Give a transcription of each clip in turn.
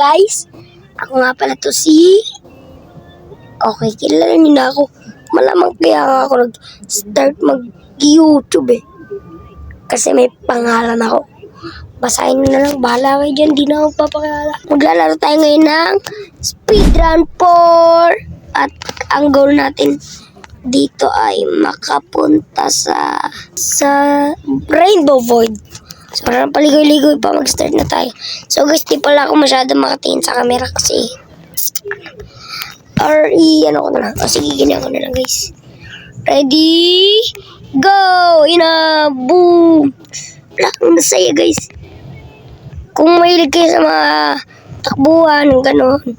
guys? Ako nga pala to si... Okay, kilala niyo na ako. Malamang kaya nga ako nag-start mag-YouTube eh. Kasi may pangalan ako. Basahin nyo na lang, bahala kayo dyan, di na ako papakilala. Maglalaro tayo ngayon ng Speedrun 4. At ang goal natin dito ay makapunta sa Rainbow Void. So parang paligoy-ligoy pa, mag-start na tayo. So guys, di pala ako masyado makatingin sa camera kasi ano ko na lang. O sige, ganyan ko na lang guys. Ready? Go! Ina! Boom! Wala kang nasaya guys. Kung mahilig kayo sa mga takbuhan, gano'n,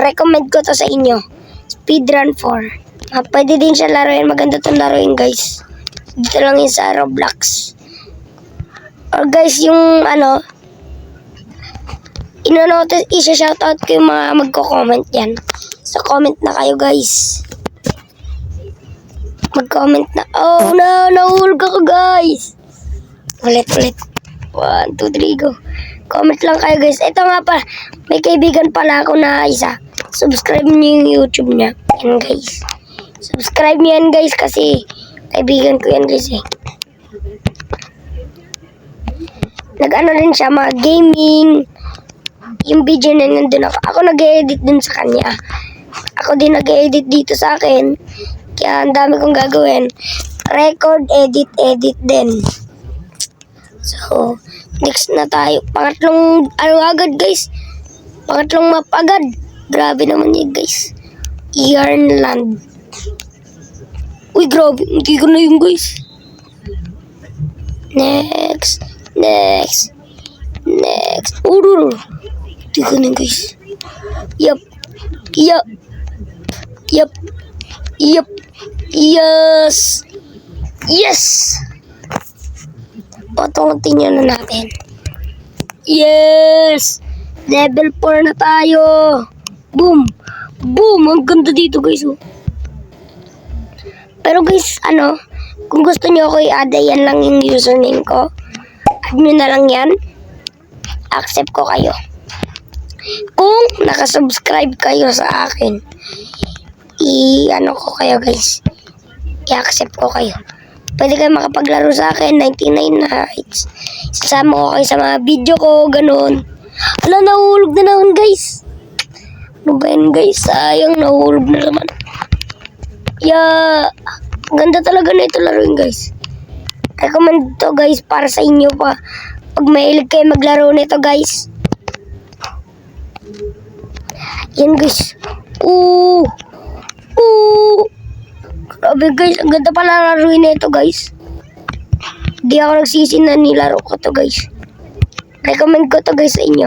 recommend ko to sa inyo. Speedrun 4. Pwede din siya laruin. Maganda itong laruin guys. Dito lang yun sa Roblox. Or guys, yung isa-shoutout ko yung mga magko-comment yan. So, comment na kayo guys. Mag-comment na. Oh no, nahulog ako guys. Ulit. 1, 2, 3, go. Comment lang kayo guys. Ito nga pa, may kaibigan pala ako na isa. Subscribe niyo yung YouTube niya. Yan guys. Subscribe niyo yan guys kasi kaibigan ko yan guys eh. Nag-ano rin siya, mga gaming. Yung video na nandun ako. Ako nag-edit dun sa kanya. Ako din nag-edit dito sa akin. Kaya ang dami kong gagawin. Record, edit din. So, next na tayo. Pangatlong, agad guys. Pangatlong map agad. Grabe naman yun guys. Yarnland. Uy, grabe. Hindi ko na yun guys. Next. Hindi ko na guys. Yup. Yes! Patungutin nyo na natin. Yes! Level 4 na tayo. Boom! Ang ganda dito guys. Oh. Pero guys, kung gusto nyo ako i-add, yan lang yung username ko. Add nyo na lang yan. Accept ko kayo. Kung nakasubscribe kayo sa akin, ko kayo guys. I-accept ko kayo. Pwede kayo makapaglaro sa akin, 99 nights. Sasama ko kayo sa mga video ko, ganun. Ala, nahulog na naman guys. Ano ba yun guys? Sayang, nahulog na naman. Ganda talaga na ito laruin guys. Recommend to guys para sa inyo pa. Pag mahilig kayo maglaro nito guys. Yan guys. Grabe guys, ang ganda pala laruin na ito guys. Di ako nagsisi na nilaro ko to guys. Recommend ko to guys sa inyo.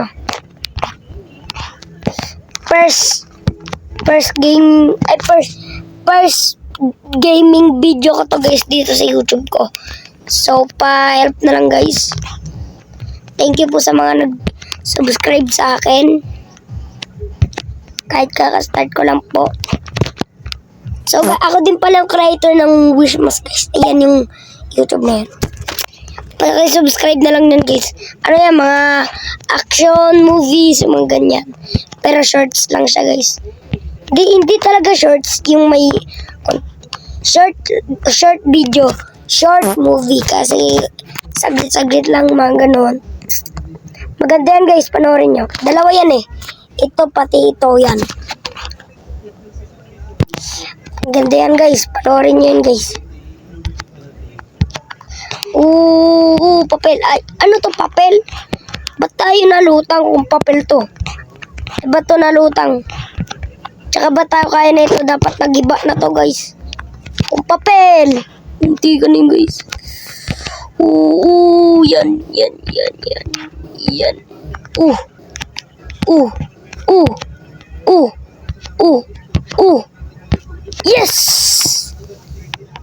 First gaming video ko to guys dito sa YouTube ko. So, pa-help na lang guys. Thank you po sa mga nag-subscribe sa akin. Kahit kaka-start ko lang po. So, ako din pala yung creator ng Wishmas guys. Ayan yung YouTube na yun. Paki-subscribe na lang yan guys. Yan, mga action movies, mga ganyan. Pero shorts lang siya guys. Hindi talaga shorts, yung may short video, short movie kasi saglit lang mga ganon. Maganda yan guys, panoorin nyo. Dalawa yan eh. Ito pati ito yan. Maganda yan guys, panoorin nyo yan guys. Papel. Ay, ano to papel? Ba't tayo nalutang kung papel to? Ba't to nalutang? Tsaka ba tayo kaya na ito? Dapat nagiba na to guys. Kung papel. Hindi ka na guys. Yan. Yes!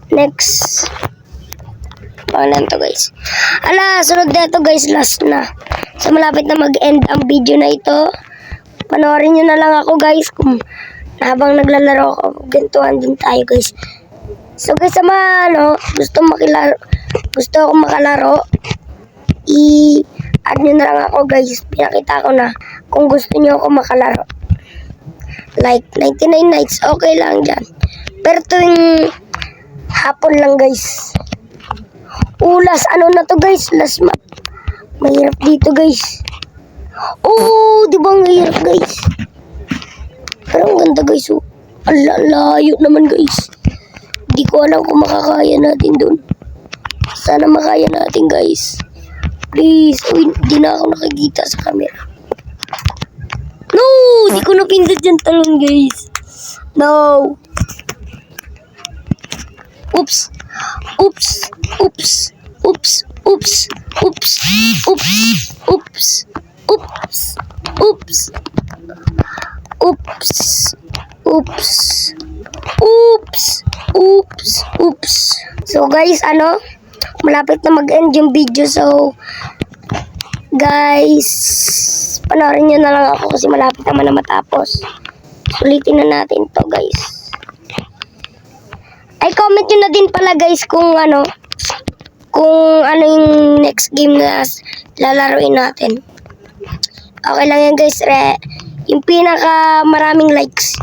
Next. Paano to guys? Sunod na ito guys. Last na. So malapit na mag-end ang video na ito. Panoorin nyo na lang ako guys. Kung habang naglalaro ako, gantuhan din tayo guys. So guys, sa mga gusto ako makalaro, i-add nyo na lang ako guys. Pinakita ko na kung gusto niyo ako makalaro. Like 99 nights, okay lang dyan. Pero tuwing hapon lang guys. Ulas, ano na to guys? Last map. Mahirap dito guys. Oh, di ba ang hirap guys? Pero ang ganda guys. Oh. Layo naman guys. Di ko alam kung makakaya natin dun. Sana makaya natin guys. Please. Uy, di na ako nakikita sa camera. No! Di ko napindot yung talon guys. No. Oops. Oops. Oops. Oops. Oops. Oops. Oops. Oops. Oops. Oops. Oops. Oops. Oops. Oops. Oops. So guys, malapit na mag-end yung video. So, guys, panoorin nyo na lang ako kasi malapit naman na matapos. Sulitin na natin to guys. Ay, comment nyo na din pala guys kung ano yung next game na lalaruin natin. Okay lang yan guys. Yung pinaka maraming likes,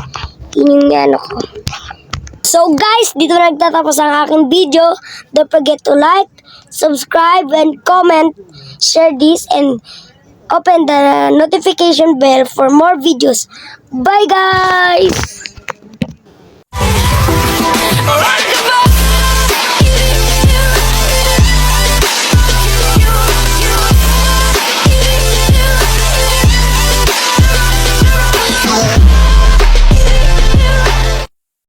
yun yung ko. So guys, dito na nagtatapos ang aking video. Don't forget to like, subscribe, and comment, share this, and open the notification bell for more videos. Bye guys!